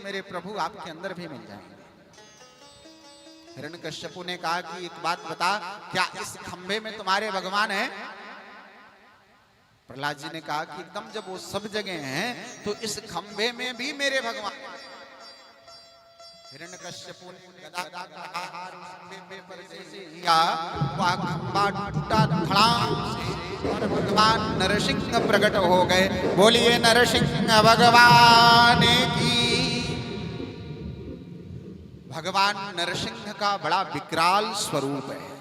मेरे प्रभु आपके अंदर भी मिल जाएंगे। हिरण्यकश्यपु ने कहा कि एक बात बता, क्या इस खंभे में तुम्हारे भगवान हैं? प्रहलाद जी ने कहा कि एकदम, जब वो सब जगह हैं तो इस खंभे में भी मेरे भगवान। हिरण्यकश्यपु ने गदा का प्रहार उस खंभे पर जैसे किया, वह खंभा टूटा धड़ाम से और भगवान नरसिंह प्रकट हो गए। बोलिए नरसिंह भगवान की। भगवान नरसिंह का बड़ा विकराल स्वरूप है।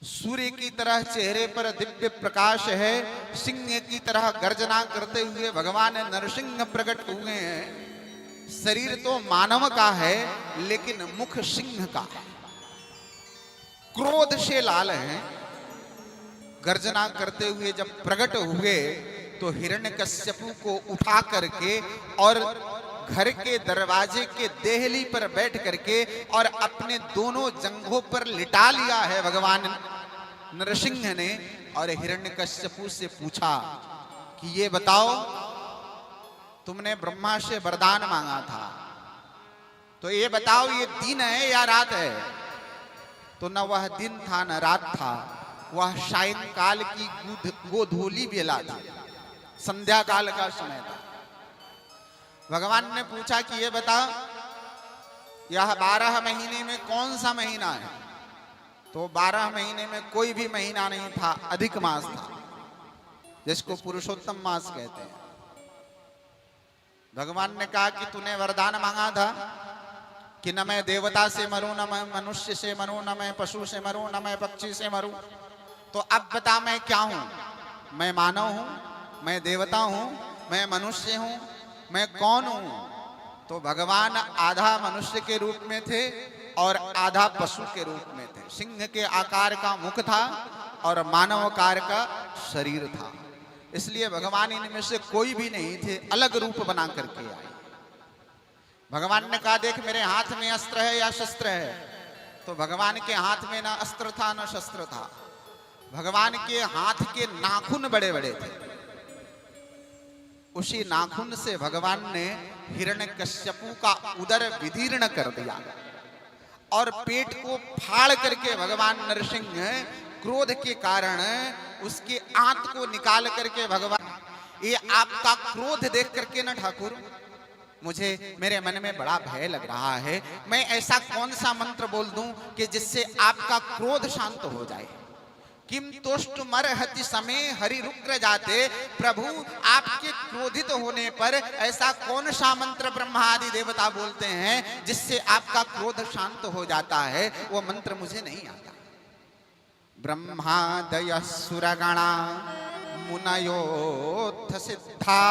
सूर्य की तरह चेहरे पर दिव्य प्रकाश है, सिंह की तरह गर्जना करते हुए भगवान नरसिंह प्रकट हुए हैं। शरीर तो मानव का है लेकिन मुख सिंह का है, क्रोध से लाल है। गर्जना करते हुए जब प्रकट हुए तो हिरण्यकश्यपु को उठा करके और घर के दरवाजे के देहली पर बैठ करके और अपने दोनों जंघों पर लिटा लिया है भगवान नरसिंह ने। और हिरण्यकश्यपु से पूछा कि ये बताओ, तुमने ब्रह्मा से वरदान मांगा था, तो ये बताओ ये दिन है या रात है? तो न वह दिन था न रात था, वह सायंकाल की गोधूली बेला थी, संध्या काल का समय था। भगवान ने पूछा कि ये बता, यह 12 महीने में कौन सा महीना है? तो 12 महीने में कोई भी महीना नहीं था, अधिक मास था, जिसको पुरुषोत्तम मास कहते हैं। भगवान ने कहा कि तूने वरदान मांगा था कि न मैं देवता से मरूं, न मैं मनुष्य से मरूं, न मैं पशु से मरूं, न मैं पक्षी से मरूं। तो अब बता मैं क्या हूं? मैं मानव हूं, मैं देवता हूं, मैं मनुष्य हूं, मैं कौन हूं? तो भगवान आधा मनुष्य के रूप में थे और आधा पशु के रूप में थे। सिंह के आकार का मुख था और मानव आकार का शरीर था, इसलिए भगवान इनमें से कोई भी नहीं थे, अलग रूप बना करके आए। भगवान ने कहा देख मेरे हाथ में अस्त्र है या शस्त्र है? तो भगवान के हाथ में ना अस्त्र था ना शस्त्र था। भगवान के हाथ के नाखून बड़े बड़े थे। उसी नाखून से भगवान ने हिरण्यकश्यपु का उदर विदीर्ण कर दिया और पेट को फाड़ करके भगवान नरसिंह क्रोध के कारण उसके आंत को निकाल करके भगवान, ये आपका क्रोध देख करके ना ठाकुर मुझे मेरे मन में बड़ा भय लग रहा है। मैं ऐसा कौन सा मंत्र बोल दूं कि जिससे आपका क्रोध शांत हो जाए? किम तोष्ट मरहति समय हरि रुक्र जाते। प्रभु आपके क्रोधित होने पर ऐसा कौन सा मंत्र ब्रह्मा आदि देवता बोलते हैं जिससे आपका क्रोध शांत हो जाता है? वो मंत्र मुझे नहीं आता। ब्रह्मादय सुरगणा मुनयोथ सिद्धा,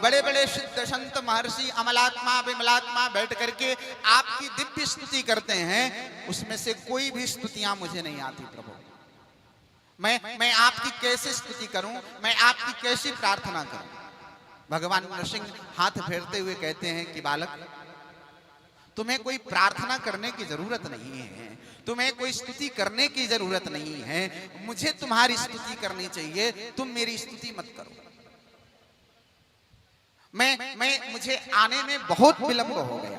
बड़े बड़े सिद्ध संत महर्षि अमलात्मा विमलात्मा बैठ करके आपकी दिव्य स्तुति करते हैं, उसमें से कोई भी स्तुतियां मुझे नहीं आती प्रभु। मैं आपकी कैसे स्तुति करूं, मैं आपकी कैसी प्रार्थना करूं? भगवान नरसिंह हाथ फेरते हुए कहते हैं कि बालक, तुम्हें कोई प्रार्थना करने की जरूरत नहीं है, तुम्हें कोई स्तुति करने की जरूरत नहीं है, मुझे तुम्हारी स्तुति करनी चाहिए, तुम मेरी स्तुति मत करो। मुझे आने में बहुत विलंब हो गया।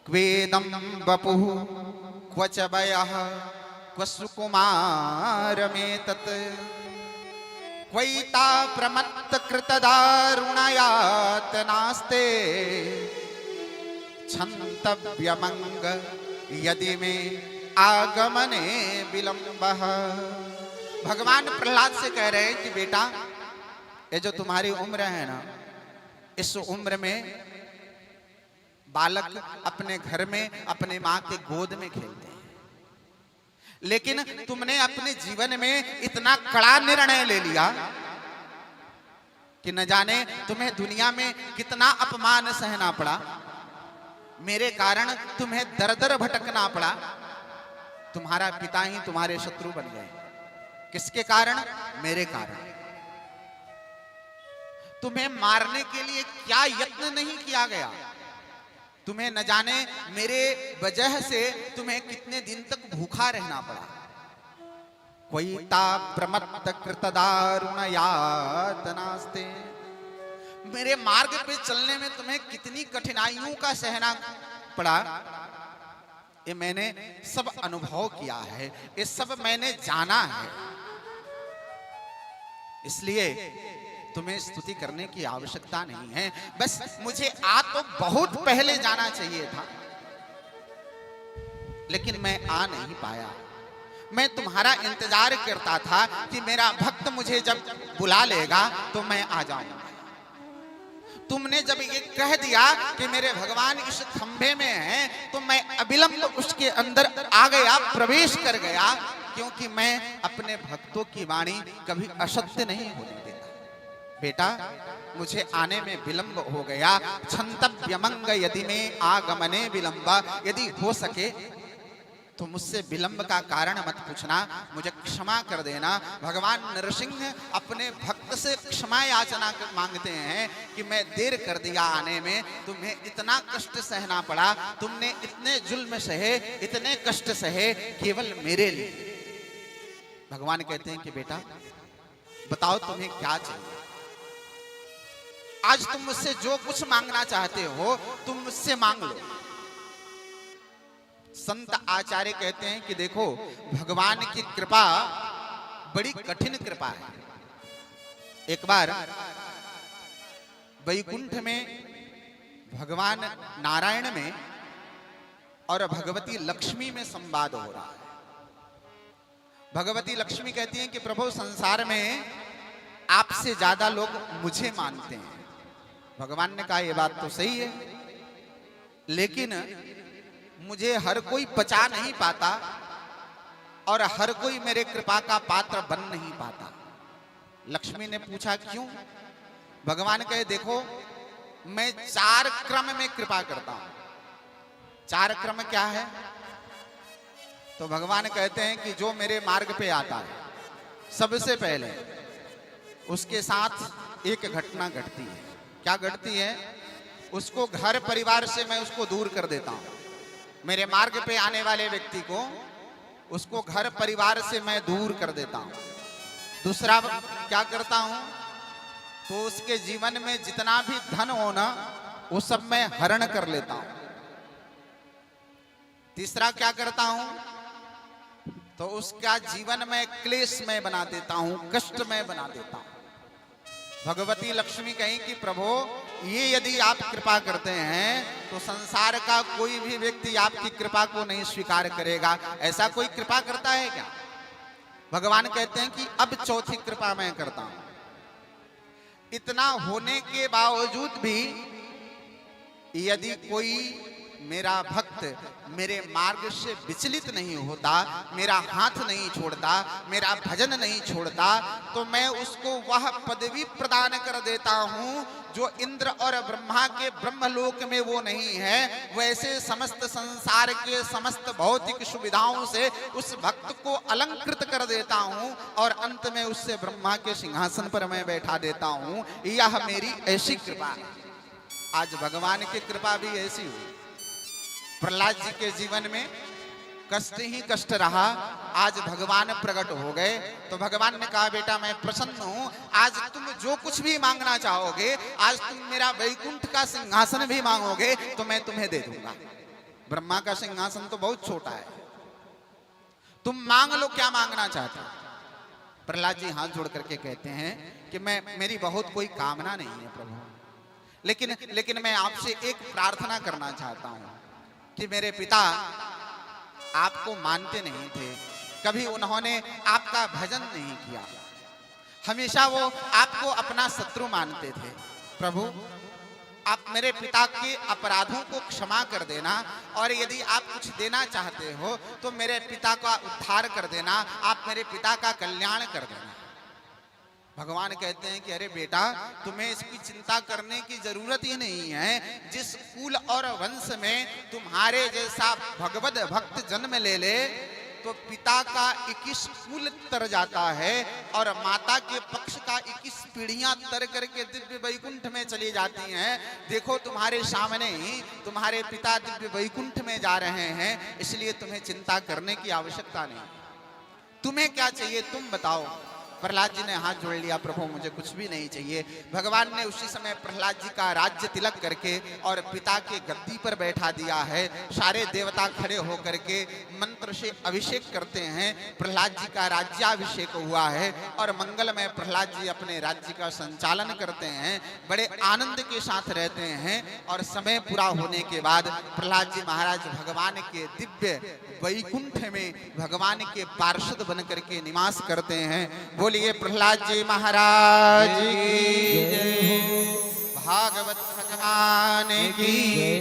क्वेदम बपुः क्वच वयः क्वसुकुमार में तत् क्वैता प्रमत्त कृतदारुणयात नास्ते क्षन्तव्यमंग यदि में आगमने विलंबः। भगवान प्रहलाद से कह रहे हैं कि बेटा, ये जो तुम्हारी उम्र है ना, इस उम्र में बालक अपने घर में अपने माँ के गोद में खेलते हैं, लेकिन तुमने अपने जीवन में इतना कड़ा निर्णय ले लिया कि न जाने तुम्हें दुनिया में कितना अपमान सहना पड़ा। मेरे कारण तुम्हें दर दर भटकना पड़ा। तुम्हारा पिता ही तुम्हारे शत्रु बन गए। किसके कारण? मेरे कारण। तुम्हें मारने के लिए क्या यत्न नहीं किया गया। तुम्हें न जाने मेरे वजह से तुम्हें कितने दिन तक भूखा रहना पड़ा। क्वैता प्रमत्त कृतदारुण यातनास्ते, मेरे मार्ग पे चलने में तुम्हें कितनी कठिनाइयों का सहना पड़ा, ये मैंने सब अनुभव किया है, ये सब मैंने जाना है। इसलिए तुम्हें स्तुति करने की आवश्यकता नहीं है। बस मुझे आ तो बहुत पहले जाना चाहिए था, लेकिन मैं आ नहीं पाया। मैं तुम्हारा इंतजार करता था कि मेरा भक्त मुझे जब बुला लेगा तो मैं आ जाऊंगा। तुमने जब ये कह दिया कि मेरे भगवान इस खंभे में हैं, तो मैं अविलंब उसके अंदर आ गया, प्रवेश कर गया, क्योंकि मैं अपने भक्तों की वाणी कभी असत्य नहीं होने देता। बेटा, मुझे आने में विलंब हो गया। क्षंतव्यमंग यदि में आगमने विलंबा, यदि हो सके तो मुझसे विलंब का कारण मत पूछना, मुझे क्षमा कर देना। भगवान नरसिंह अपने भक्त से क्षमा याचना मांगते हैं कि मैं देर कर दिया आने में, तुम्हें इतना कष्ट सहना पड़ा, तुमने इतने जुल्म सहे, इतने कष्ट सहे केवल मेरे लिए। भगवान कहते हैं कि बेटा बताओ तुम्हें क्या चाहिए। आज तुम मुझसे जो कुछ मांगना चाहते हो तुम मुझसे मांग लो। संत आचार्य कहते हैं कि देखो, भगवान की कृपा बड़ी कठिन कृपा है। एक बार वैकुंठ में भगवान नारायण में और भगवती लक्ष्मी में संवाद हो रहा है। भगवती लक्ष्मी कहती हैं कि प्रभु, संसार में आपसे ज्यादा लोग मुझे मानते हैं। भगवान ने कहा, यह बात तो सही है, लेकिन मुझे हर कोई पचा नहीं पाता और हर कोई मेरे कृपा का पात्र बन नहीं पाता। लक्ष्मी ने पूछा क्यों? भगवान कहे, देखो मैं 4 क्रम में कृपा करता हूं। 4 क्रम क्या है? तो भगवान कहते हैं कि जो मेरे मार्ग पे आता है, सबसे पहले उसके साथ एक घटना घटती है। क्या घटती है? उसको घर परिवार से मैं उसको दूर कर देता हूं। मेरे मार्ग पे आने वाले व्यक्ति को, उसको घर परिवार से मैं दूर कर देता हूं। दूसरा क्या करता हूं? तो उसके जीवन में जितना भी धन होना वो सब मैं हरण कर लेता हूं। तीसरा क्या करता हूं? तो उसका जीवन में क्लेशमय बना देता हूं, कष्टमय बना देता हूं। भगवती लक्ष्मी कहीं कि प्रभु, ये यदि आप कृपा करते हैं तो संसार का कोई भी व्यक्ति आपकी कृपा को नहीं स्वीकार करेगा। ऐसा कोई कृपा करता है क्या? भगवान कहते हैं कि अब चौथी कृपा मैं करता हूं। इतना होने के बावजूद भी यदि कोई मेरा भक्त मेरे मार्ग से विचलित नहीं होता, मेरा हाथ नहीं छोड़ता, मेरा भजन नहीं छोड़ता, तो मैं उसको वह पदवी प्रदान कर देता हूं जो इंद्र और ब्रह्मा के ब्रह्मलोक में वो नहीं है। वैसे समस्त संसार के समस्त भौतिक सुविधाओं से उस भक्त को अलंकृत कर देता हूं और अंत में उससे ब्रह्मा के सिंहासन पर मैं बैठा देता हूं। यह मेरी ऐसी कृपा है। आज भगवान की कृपा भी ऐसी हुई। प्रहलाद जी के जीवन में कष्ट ही कष्ट रहा, आज भगवान प्रकट हो गए। तो भगवान ने कहा, बेटा मैं प्रसन्न हूं, आज तुम जो कुछ भी मांगना चाहोगे, आज तुम मेरा वैकुंठ का सिंहासन भी मांगोगे तो मैं तुम्हें दे दूंगा। ब्रह्मा का सिंहासन तो बहुत छोटा है, तुम मांग लो क्या मांगना चाहते हो। प्रहलाद जी हाथ जोड़ करके कहते हैं कि मेरी बहुत कोई कामना नहीं है प्रभु, लेकिन मैं आपसे एक प्रार्थना करना चाहता हूं कि मेरे पिता आपको मानते नहीं थे, कभी उन्होंने आपका भजन नहीं किया, हमेशा वो आपको अपना शत्रु मानते थे। प्रभु, आप मेरे पिता के अपराधों को क्षमा कर देना और यदि आप कुछ देना चाहते हो तो मेरे पिता का उद्धार कर देना, आप मेरे पिता का कल्याण कर देना। भगवान कहते हैं कि अरे बेटा, तुम्हें इसकी चिंता करने की जरूरत ही नहीं है। जिस कुल और वंश में तुम्हारे जैसा भगवत भक्त जन्म ले ले तो पिता का 21 कुल तर जाता है और माता के पक्ष का 21 पीढ़ियां तर करके दिव्य वैकुंठ में चली जाती हैं। देखो तुम्हारे सामने ही तुम्हारे पिता दिव्य वैकुंठ में जा रहे हैं, इसलिए तुम्हें चिंता करने की आवश्यकता नहीं। तुम्हें क्या चाहिए तुम बताओ। प्रहलाद जी ने हाथ जोड़ लिया, प्रभु मुझे कुछ भी नहीं चाहिए। भगवान ने उसी समय प्रहलाद जी का राज्य तिलक करके और पिता के गद्दी पर बैठा दिया है। सारे देवता खड़े होकर के मंत्र से अभिषेक करते हैं। प्रहलाद जी का राज्याभिषेक हुआ है और मंगलमय प्रहलाद जी अपने राज्य का संचालन करते हैं, बड़े आनंद के साथ रहते हैं। और समय पूरा होने के बाद प्रहलाद जी महाराज भगवान के दिव्य वैकुंठ में भगवान के पार्षद बनकर के निवास करते हैं। बोलिए प्रहलाद जी महाराज की जय, भागवत भगवान की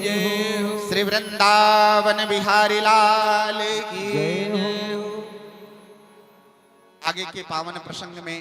जय, श्री वृंदावन बिहारी लाल की जय। आगे के पावन प्रसंग में